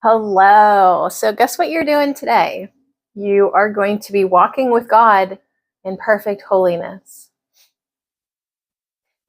Hello. So guess what you're doing today? You are going to be walking with God in perfect holiness.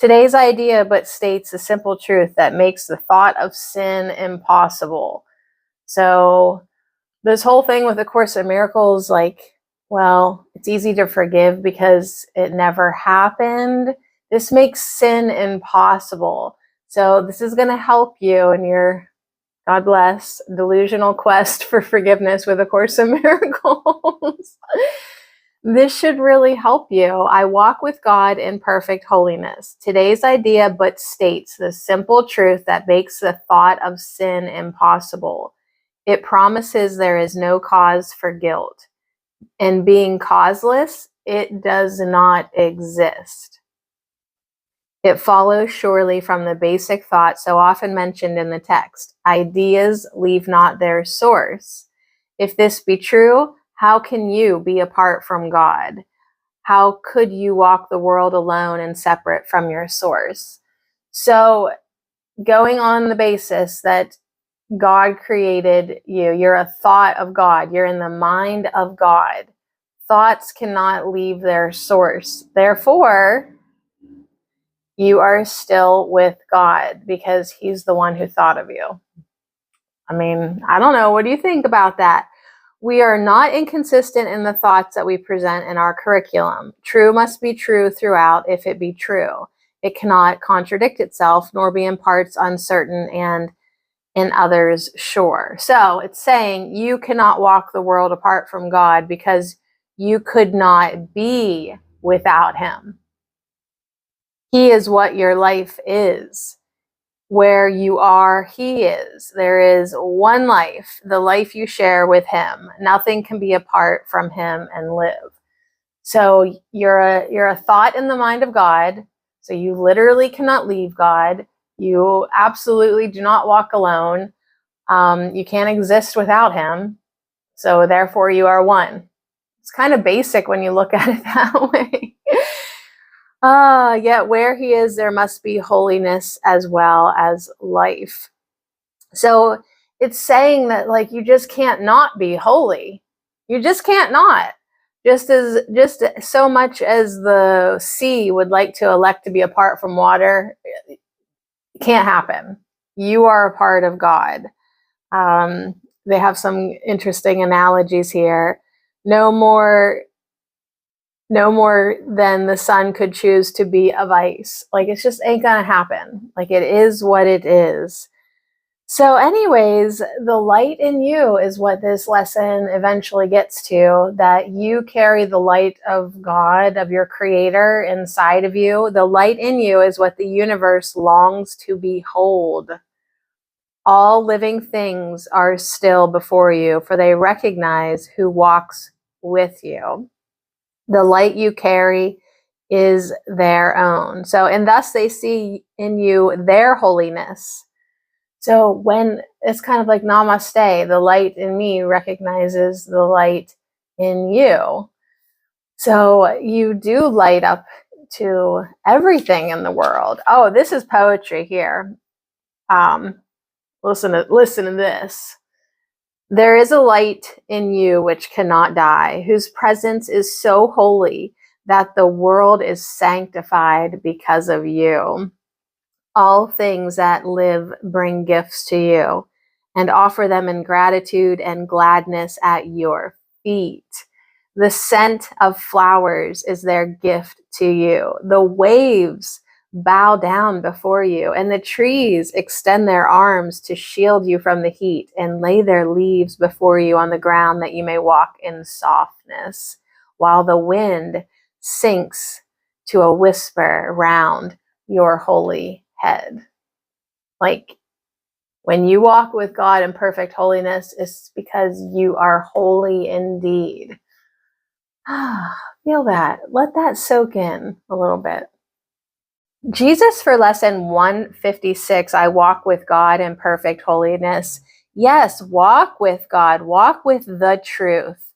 Today's idea but states a simple truth that makes the thought of sin impossible. So this whole thing with the Course in Miracles, well, it's easy to forgive because it never happened. This makes sin impossible. So this is going to help you in your, God bless, delusional quest for forgiveness with A Course in Miracles. This should really help you. I walk with God in perfect holiness. Today's idea but states the simple truth that makes the thought of sin impossible. It promises there is no cause for guilt. And being causeless, it does not exist. It follows surely from the basic thought so often mentioned in the text. Ideas leave not their source. If this be true, how can you be apart from God? How could you walk the world alone and separate from your source? So, going on the basis that God created you, you're a thought of God, you're in the mind of God. Thoughts cannot leave their source. Therefore, you are still with God because He's the one who thought of you. I mean, I don't know. What do you think about that? We are not inconsistent in the thoughts that we present in our curriculum. True must be true throughout if it be true. It cannot contradict itself, nor be in parts uncertain and in others sure. So it's saying you cannot walk the world apart from God because you could not be without Him. He is what your life is. Where you are, He is. There is one life, the life you share with Him. Nothing can be apart from Him and live. So you're a thought in the mind of God. So you literally cannot leave God. You absolutely do not walk alone. You can't exist without Him. So therefore you are one. It's kind of basic when you look at it that way. Yet where He is, there must be holiness as well as life. So it's saying that you just can't not be holy. You just can't not. Just so much as the sea would like to elect to be apart from water, it can't happen. You are a part of God. They have some interesting analogies here. No more than the sun could choose to be of ice. It just ain't gonna happen. It is what it is. So anyways, the light in you is what this lesson eventually gets to, that you carry the light of God, of your Creator inside of you. The light in you is what the universe longs to behold. All living things are still before you, for they recognize who walks with you. The light you carry is their own. So, and thus they see in you their holiness. So when it's kind of like namaste, the light in me recognizes the light in you. So you do light up to everything in the world. Oh, this is poetry here. Listen to this. There is a light in you which cannot die, whose presence is so holy that the world is sanctified because of you. All things that live bring gifts to you and offer them in gratitude and gladness at your feet. The scent of flowers is their gift to you. The waves bow down before you, and the trees extend their arms to shield you from the heat and lay their leaves before you on the ground that you may walk in softness, while the wind sinks to a whisper round your holy head. When you walk with God in perfect holiness, it's because you are holy indeed. Feel that. Let that soak in a little bit. Jesus for lesson 156, I walk with God in perfect holiness. Yes, walk with God. Walk with the truth.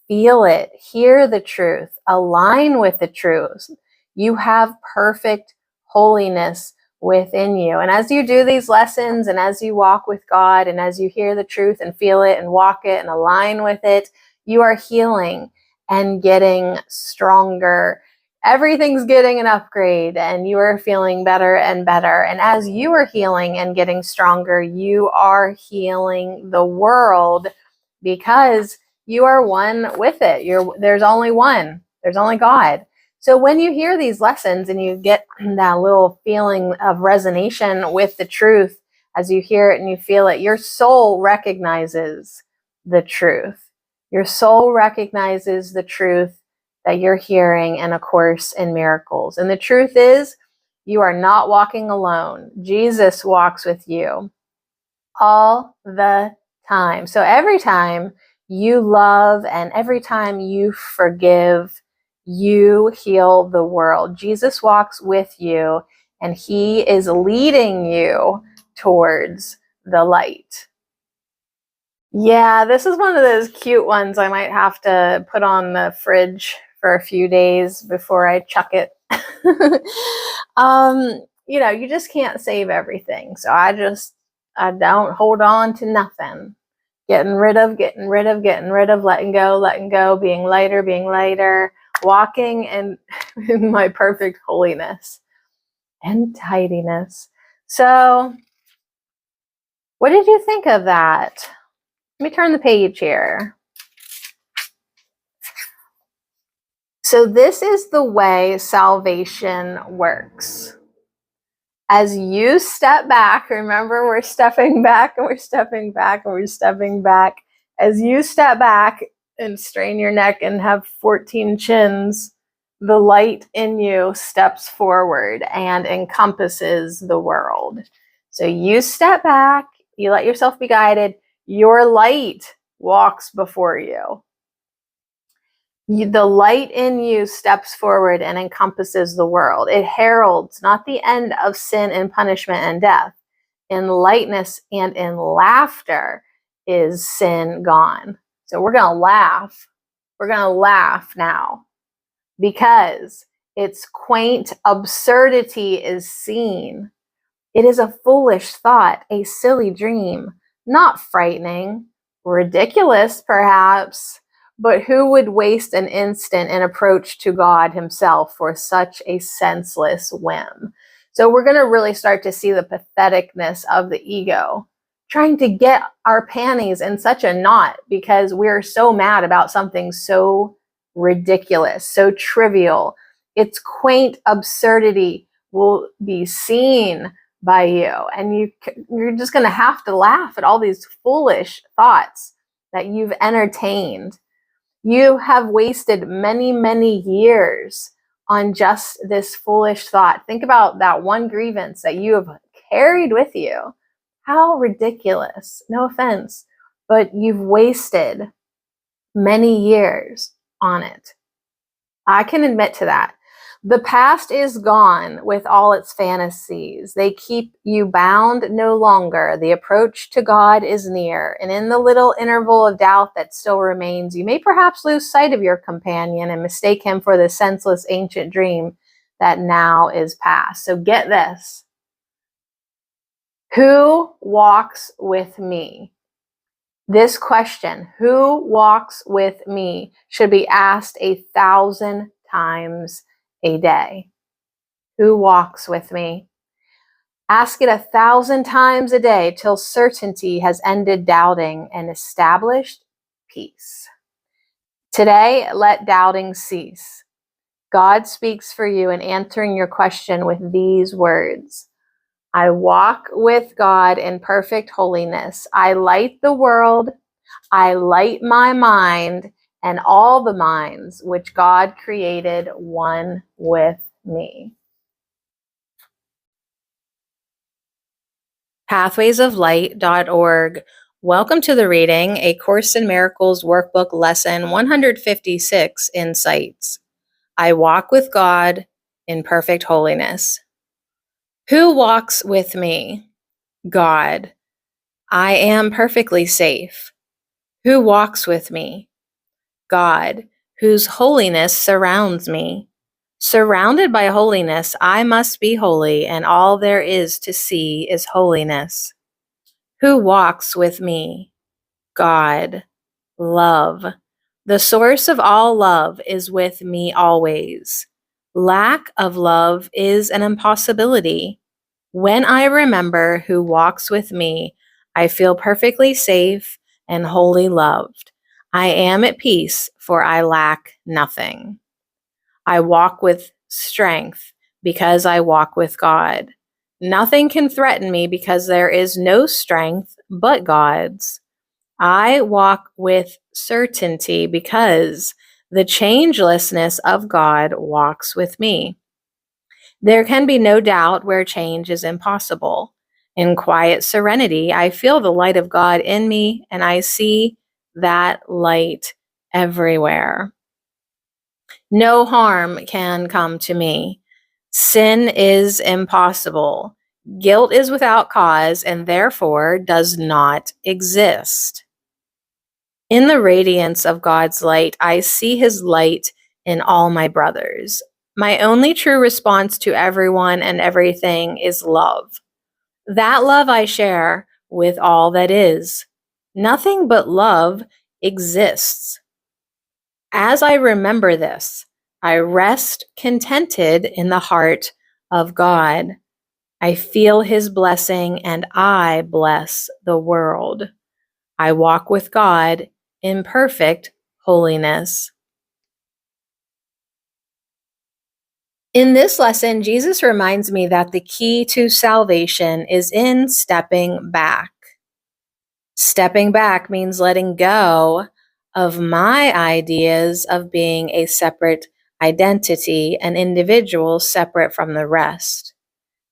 Feel it. Hear the truth. Align with the truth. You have perfect holiness within you. And as you do these lessons and as you walk with God and as you hear the truth and feel it and walk it and align with it, you are healing and getting stronger. Everything's getting an upgrade and you are feeling better and better. And as you are healing and getting stronger, you are healing the world because you are one with it. There's only one. There's only God. So when you hear these lessons and you get that little feeling of resonation with the truth, as you hear it and you feel it, your soul recognizes the truth. Your soul recognizes the truth that you're hearing in A Course in Miracles. And the truth is, you are not walking alone. Jesus walks with you all the time. So every time you love and every time you forgive, you heal the world. Jesus walks with you and he is leading you towards the light. Yeah, this is one of those cute ones I might have to put on the fridge for a few days before I chuck it. You just can't save everything. So I don't hold on to nothing. Getting rid of, letting go, being lighter, walking in my perfect holiness and tidiness. So what did you think of that? Let me turn the page here. So this is the way salvation works. As you step back, remember we're stepping back and we're stepping back and we're stepping back. As you step back and strain your neck and have 14 chins, the light in you steps forward and encompasses the world. So you step back, you let yourself be guided, your light walks before you. The light in you steps forward and encompasses the world. It heralds not the end of sin and punishment and death. In lightness and in laughter is sin gone. So we're going to laugh. We're going to laugh now because its quaint absurdity is seen. It is a foolish thought, a silly dream, not frightening, ridiculous perhaps, but who would waste an instant in approach to God himself for such a senseless whim? So we're going to really start to see the patheticness of the ego, trying to get our panties in such a knot because we're so mad about something so ridiculous, so trivial. Its quaint absurdity will be seen by you, and you're just going to have to laugh at all these foolish thoughts that you've entertained. You have wasted many, many years on just this foolish thought. Think about that one grievance that you have carried with you. How ridiculous. No offense, but you've wasted many years on it. I can admit to that. The past is gone with all its fantasies. They keep you bound no longer. The approach to God is near. And in the little interval of doubt that still remains, you may perhaps lose sight of your companion and mistake him for the senseless ancient dream that now is past. So get this. Who walks with me? This question, who walks with me, should be asked 1,000 times a day. Who walks with me? Ask it 1,000 times a day till certainty has ended doubting and established peace. Today, let doubting cease. God speaks for you in answering your question with these words. I walk with God in perfect holiness. I light the world. I light my mind and all the minds which God created one with me. Pathwaysoflight.org. Welcome to the reading, A Course in Miracles Workbook Lesson 156, Insights. I walk with God in perfect holiness. Who walks with me? God. I am perfectly safe. Who walks with me? God, whose holiness surrounds me. Surrounded by holiness, I must be holy, and all there is to see is holiness. Who walks with me? God, love. The source of all love is with me always. Lack of love is an impossibility. When I remember who walks with me, I feel perfectly safe and wholly loved. I am at peace, for I lack nothing. I walk with strength because I walk with God. Nothing can threaten me because there is no strength but God's. I walk with certainty because the changelessness of God walks with me. There can be no doubt where change is impossible. In quiet serenity, I feel the light of God in me, and I see that light everywhere. No harm can come to me. Sin is impossible. Guilt is without cause and therefore does not exist. In the radiance of God's light, I see his light in all my brothers. My only true response to everyone and everything is love. That love I share with all that is. Nothing but love exists. As I remember this, I rest contented in the heart of God. I feel his blessing and I bless the world. I walk with God in perfect holiness. In this lesson, Jesus reminds me that the key to salvation is in stepping back. Stepping back means letting go of my ideas of being a separate identity, an individual separate from the rest.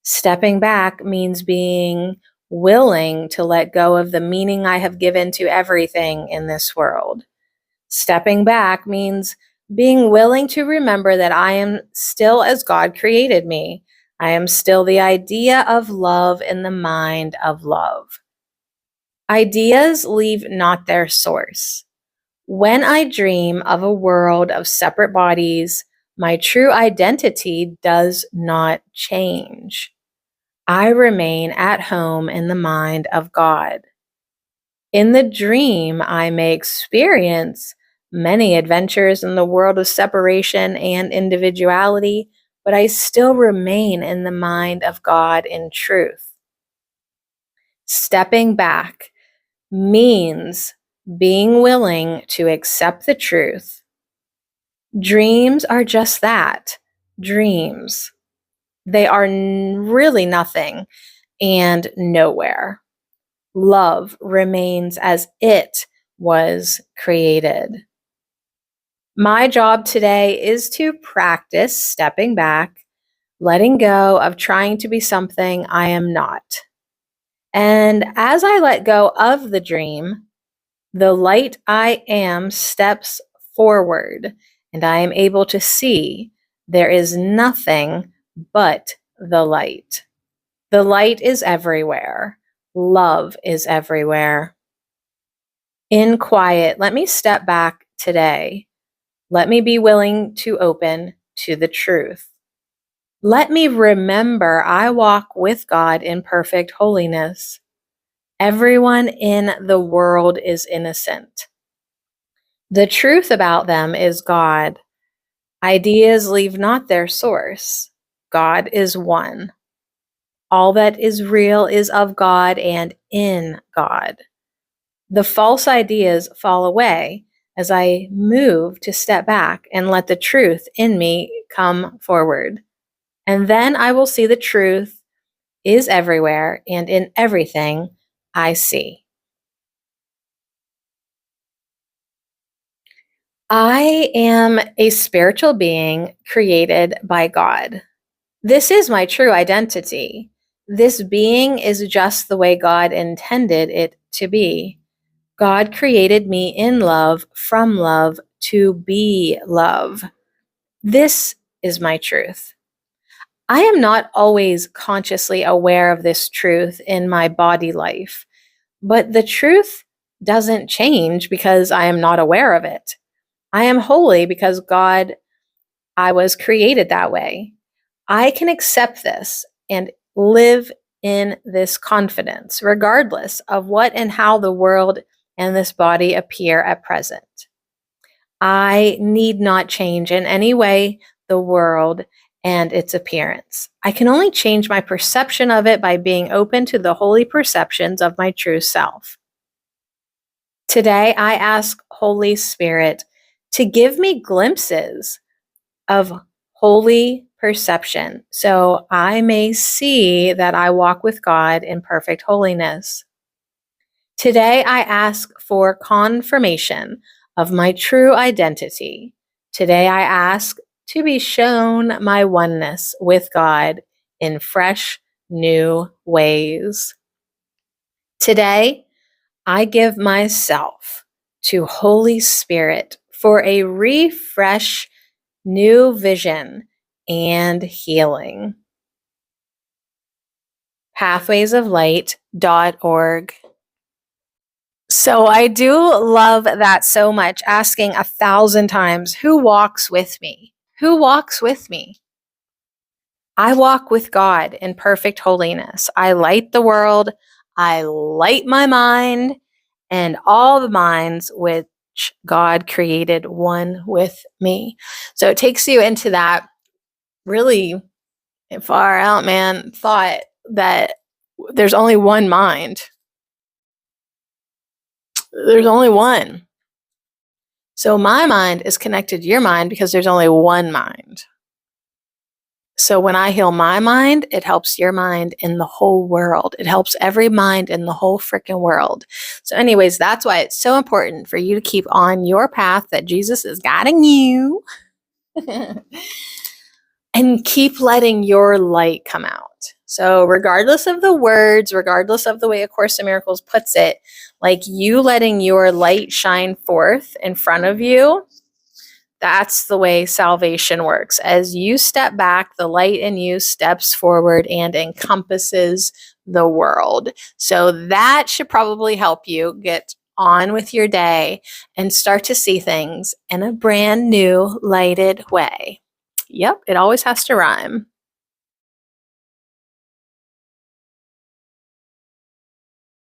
Stepping back means being willing to let go of the meaning I have given to everything in this world. Stepping back means being willing to remember that I am still as God created me. I am still the idea of love in the mind of love. Ideas leave not their source. When I dream of a world of separate bodies, my true identity does not change. I remain at home in the mind of God. In the dream, I may experience many adventures in the world of separation and individuality, but I still remain in the mind of God in truth. Stepping back means being willing to accept the truth. Dreams are just that, dreams. They are really nothing and nowhere. Love remains as it was created. My job today is to practice stepping back, letting go of trying to be something I am not. And as I let go of the dream, the light I am steps forward, and I am able to see there is nothing but the light. The light is everywhere. Love is everywhere. In quiet, let me step back today. Let me be willing to open to the truth. Let me remember I walk with God in perfect holiness. Everyone in the world is innocent. The truth about them is God. Ideas leave not their source. God is one. All that is real is of God and in God. The false ideas fall away as I move to step back and let the truth in me come forward. And then I will see the truth is everywhere and in everything I see. I am a spiritual being created by God. This is my true identity. This being is just the way God intended it to be. God created me in love, from love, to be love. This is my truth. I am not always consciously aware of this truth in my body life, but the truth doesn't change because I am not aware of it. I am holy because God I was created that way. I can accept this and live in this confidence, regardless of what and how the world and this body appear at present. I need not change in any way the world and its appearance. I can only change my perception of it by being open to the holy perceptions of my true self. Today, I ask Holy Spirit to give me glimpses of holy perception so I may see that I walk with God in perfect holiness. Today, I ask for confirmation of my true identity. Today, I ask to be shown my oneness with God in fresh, new ways. Today, I give myself to Holy Spirit for a refresh, new vision, and healing. pathwaysoflight.org. So I do love that so much, asking 1,000 times, who walks with me? Who walks with me? I walk with God in perfect holiness. I light the world. I light my mind and all the minds which God created one with me. So it takes you into that really far out, man, thought that there's only one mind. There's only one. So my mind is connected to your mind because there's only one mind. So when I heal my mind, it helps your mind in the whole world. It helps every mind in the whole freaking world. So anyways, that's why it's so important for you to keep on your path that Jesus is guiding you and keep letting your light come out. So regardless of the words, regardless of the way A Course in Miracles puts it, like you letting your light shine forth in front of you, that's the way salvation works. As you step back, the light in you steps forward and encompasses the world. So that should probably help you get on with your day and start to see things in a brand new lighted way. Yep, it always has to rhyme.